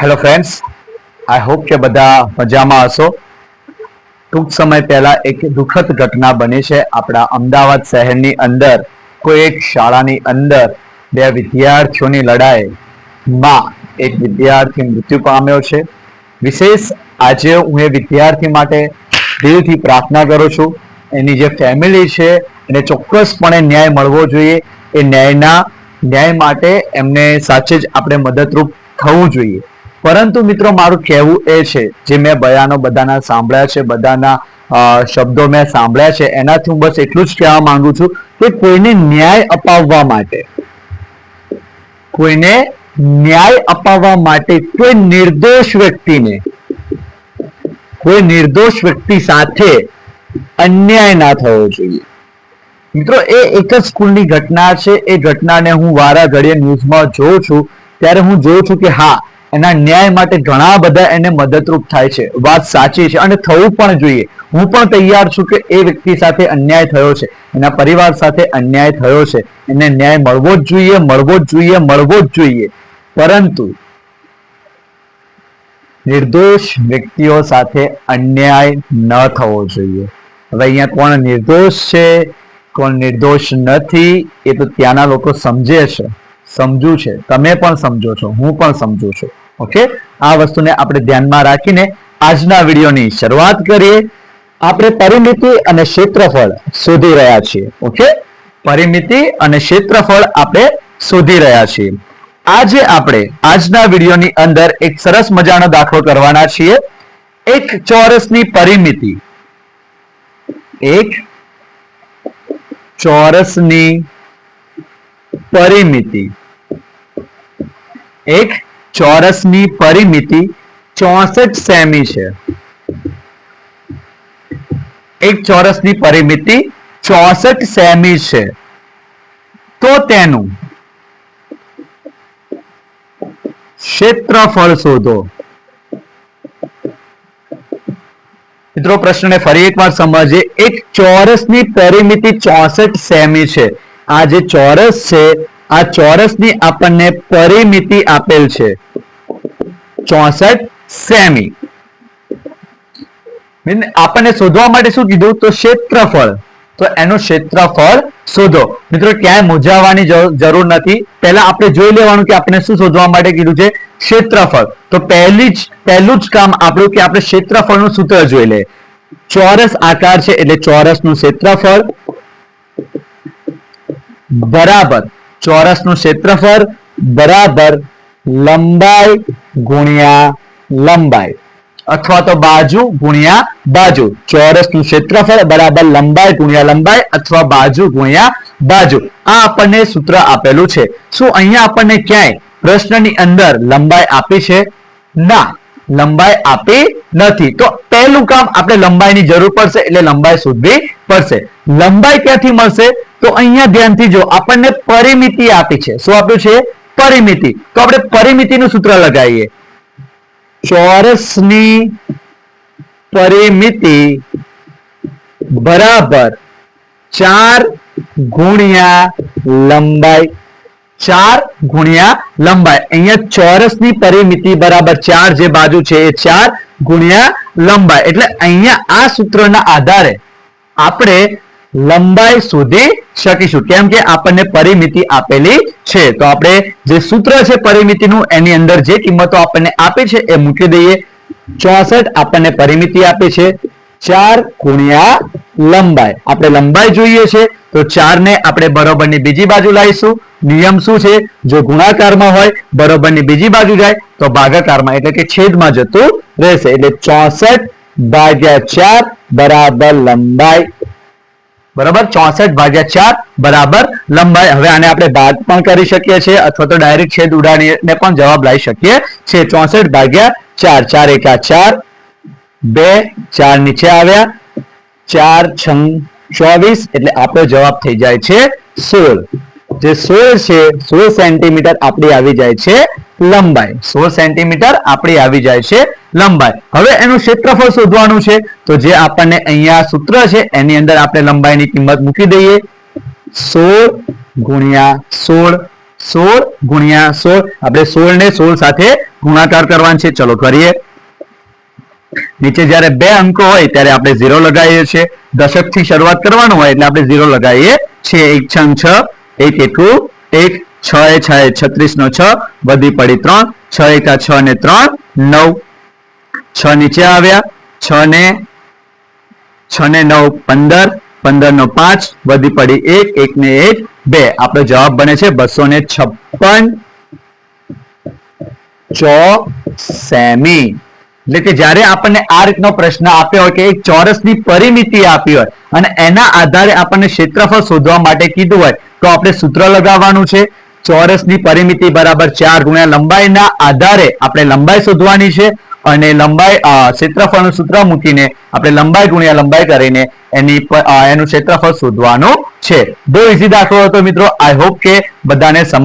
Hello friends, I hope કે બધા મજામાં હશો. ટૂંક સમય પહેલા એક દુઃખદ ઘટના બની છે આપણા અમદાવાદ શહેરની અંદર. કોઈ એક શાળાની અંદર બે વિદ્યાર્થીઓની લડાઈમાં એક વિદ્યાર્થી મૃત્યુ પામ્યો છે. વિશેષ આજે હું એ વિદ્યાર્થી માટે દિલથી પ્રાર્થના કરું છું. એની જે ફેમિલી છે એને ચોક્કસપણે ન્યાય મળવો જોઈએ. એ ન્યાય માટે એમને સાચે જ આપણે મદદરૂપ થવું જોઈએ. પરંતુ મિત્રો, મારું કહેવું એ છે, જે મેં બયાનો બધાના સાંભળ્યા છે, બધાના શબ્દો મેં સાંભળ્યા છે, એનાથી હું બસ એટલું જ કહેવા માંગુ છું કે કોઈને ન્યાય અપાવવા માટે કોઈ નિર્દોષ વ્યક્તિ સાથે અન્યાય ના થવો જોઈએ. મિત્રો, એ એક જ સ્કૂલની ઘટના છે. એ ઘટનાને હું વારા ઘડીએ ન્યૂઝમાં જોઉં છું ત્યારે હું જોઉં છું કે હા, એના ન્યાય માટે ઘણા બધા એને મદદરૂપ થાય છે. વાત સાચી છે અને થવું પણ જોઈએ. હું પણ તૈયાર છું કે એ વ્યક્તિ સાથે અન્યાય થયો છે, એના પરિવાર સાથે અન્યાય થયો છે, એને ન્યાય મળવો જ જોઈએ. પરંતુ નિર્દોષ વ્યક્તિઓ સાથે અન્યાય ન થવો જોઈએ. હવે અહીંયા કોણ નિર્દોષ છે, કોણ નિર્દોષ નથી, એ તો ત્યાંના લોકો સમજે છે, સમજુ છે. તમે પણ સમજો છો, હું પણ સમજુ છું. ઓકે, આ વસ્તુને આપણે ધ્યાનમાં રાખીને આજના વિડીયોની શરૂઆત કરીએ. આપણે પરિમિતિ અને ક્ષેત્રફળ શોધી રહ્યા છીએ. ઓકે, પરિમિતિ અને ક્ષેત્રફળ આપણે શોધી રહ્યા છીએ. આજે આપણે આજના વિડીયોની અંદર એક સરસ મજાનો દાખલો કરવાના છીએ. એક ચોરસની પરિમિતિ, એક ચોરસની પરિમિતિ 64 સેમી છે. એક ચોરસની પરિમિતિ 64 સેમી છે. તો તેનું ક્ષેત્રફળ શોધો. મિત્રો, પ્રશ્નને ફરી એકવાર સમજીએ. એક ચોરસની પરિમિતિ 64 સેમી છે. આ જે ચોરસ છે, આ ચોરસની આપણને પરિમિતિ આપેલ છે 64 સેમી. આપણને શોધવા માટે શું કીધું? તો ક્ષેત્રફળ. તો એનું ક્ષેત્રફળ શોધો. મિત્રો, ક્યાંય મૂંઝાવાની જરૂર નથી. પહેલા આપણે જોઈ લેવાનું કે આપણે શું શોધવા માટે કીધું છે? ક્ષેત્રફળ. તો પહેલું જ કામ આપણું કે આપણે ક્ષેત્રફળનું સૂત્ર જોઈ લે. ચોરસ આકાર છે એટલે ચોરસનું ક્ષેત્રફળ બરાબર ચોરસનું ક્ષેત્રફળ બરાબર લંબાઈ ગુણ્યા લંબાઈ, અથવા તો બાજુ ગુણ્યા બાજુ. ચોરસનું ક્ષેત્રફળ બરાબર લંબાઈ ગુણ્યા લંબાઈ અથવા બાજુ ગુણ્યા બાજુ. આ આપણને સૂત્ર આપેલું છે. શું અહીંયા આપણને ક્યાંય પ્રશ્નની અંદર લંબાઈ આપી છે? ના, લંબાઈ આપી નથી. તો પહેલું કામ આપણે લંબાઈની જરૂર પડશે એટલે લંબાઈ શોધવી પડશે. લંબાઈ ક્યાંથી મળશે? તો અહીંયા ધ્યાનથી જો, આપણને પરિમિતિ આપી છે. શું આપ્યું છે? પરિમિતિ. તો આપણે પરિમિતિનું સૂત્ર લગાવીએ. ચોરસની પરિમિતિ બરાબર 4 ગુણ્યા લંબાઈ. 4 ગુણ્યા લંબાઈ. અહીંયા ચોરસની પરિમિતિ બરાબર 4, જે બાજુ છે એ 4 ગુણ્યા લંબાઈ. એટલે અહીંયા આ સૂત્રના આધારે આપણે લંબાઈ શોધી શકીશું. કેમ કે આપણને પરિમિતિ આપેલી છે. તો આપણે જે સૂત્ર છે પરિમિતિનું, એની અંદર જે કિંમતો આપણને આપી છે એ મૂકી દઈએ. 64 આપણને પરિમિતિ આપી છે, 4 ગુણ્યા લંબાઈ. આપણે લંબાઈ જોઈએ છે તો 4 ને આપણે બરોબરની બીજી બાજુ લાવીશું. નિયમ શું છે? જો ગુણાકારમાં હોય બરોબરની બીજી બાજુ જાય તો ભાગાકારમાં એટલે કે છેદમાં જતું રહેશે. એટલે 64/4 બરાબર લંબાઈ. બરાબર, 64/4 બરાબર લંબાઈ. હવે આને આપણે ભાગ પણ કરી શકીએ છીએ અથવા તો ડાયરેક્ટ છેદ ઉડાડીને પણ જવાબ લાવી શકીએ છીએ. 64/4, 4 એકા 4, 2 4 નીચે આવ્યા, 4 6 24, એટલે આપણો જવાબ થઈ જાય છે 16. જે 16 છે, 16 સેન્ટીમીટર આપણી આવી જાય છે લંબાઈ. 16 સેન્ટીમીટર આપણી આવી જાય છે લંબાઈ. હવે એનું ક્ષેત્રફળ શોધવાનું છે. તો જે આપણને અહીંયા સૂત્ર છે એની અંદર આપણે લંબાઈની કિંમત મૂકી દઈએ. 16 ગુણ્યા 16 16 ગુણ્યા 16 આપણે 16 ને 16 સાથે ગુણાકાર કરવાનો છે. ચલો કરીએ. નીચે જ્યારે બે અંકો હોય ત્યારે આપણે 0 લગાવીએ છીએ. દશક થી શરૂઆત કરવાનું હોય એટલે આપણે 0 લગાવીએ છીએ. 1 6 6 1 એકું 1 6 6 36 નો 6 વધી પડી 3 6 1 6 ને 3 9 6 નીચે આવ્યા 6 ને 9 15 15 નો 5 વધી પડી 1 1 ને 1 2 આપણો જવાબ બને છે 256 ચોસેમી. એટલે કે જ્યારે આપણને આ રીતનો પ્રશ્ન આપ્યો હોય કે એક ચોરસની પરિમિતિ આપી હોય અને એના આધારે આપણને ક્ષેત્રફળ શોધવા માટે કીધું હોય તો આપણે સૂત્ર લગાવવાનું છે. ચોરસની પરિમિતિ બરાબર 4 ગુણ્યા લંબાઈના આધારે આપણે લંબાઈ શોધવાની છે અને લંબાઈ ક્ષેત્રફળનું સૂત્ર મૂકીને આપણે લંબાઈ ગુણ્યા લંબાઈ કરીને એનું ક્ષેત્રફળ શોધવાનું છે. બહુ ઈઝી દાખલો હતો મિત્રો. આઈ હોપ કે બધાને સમજ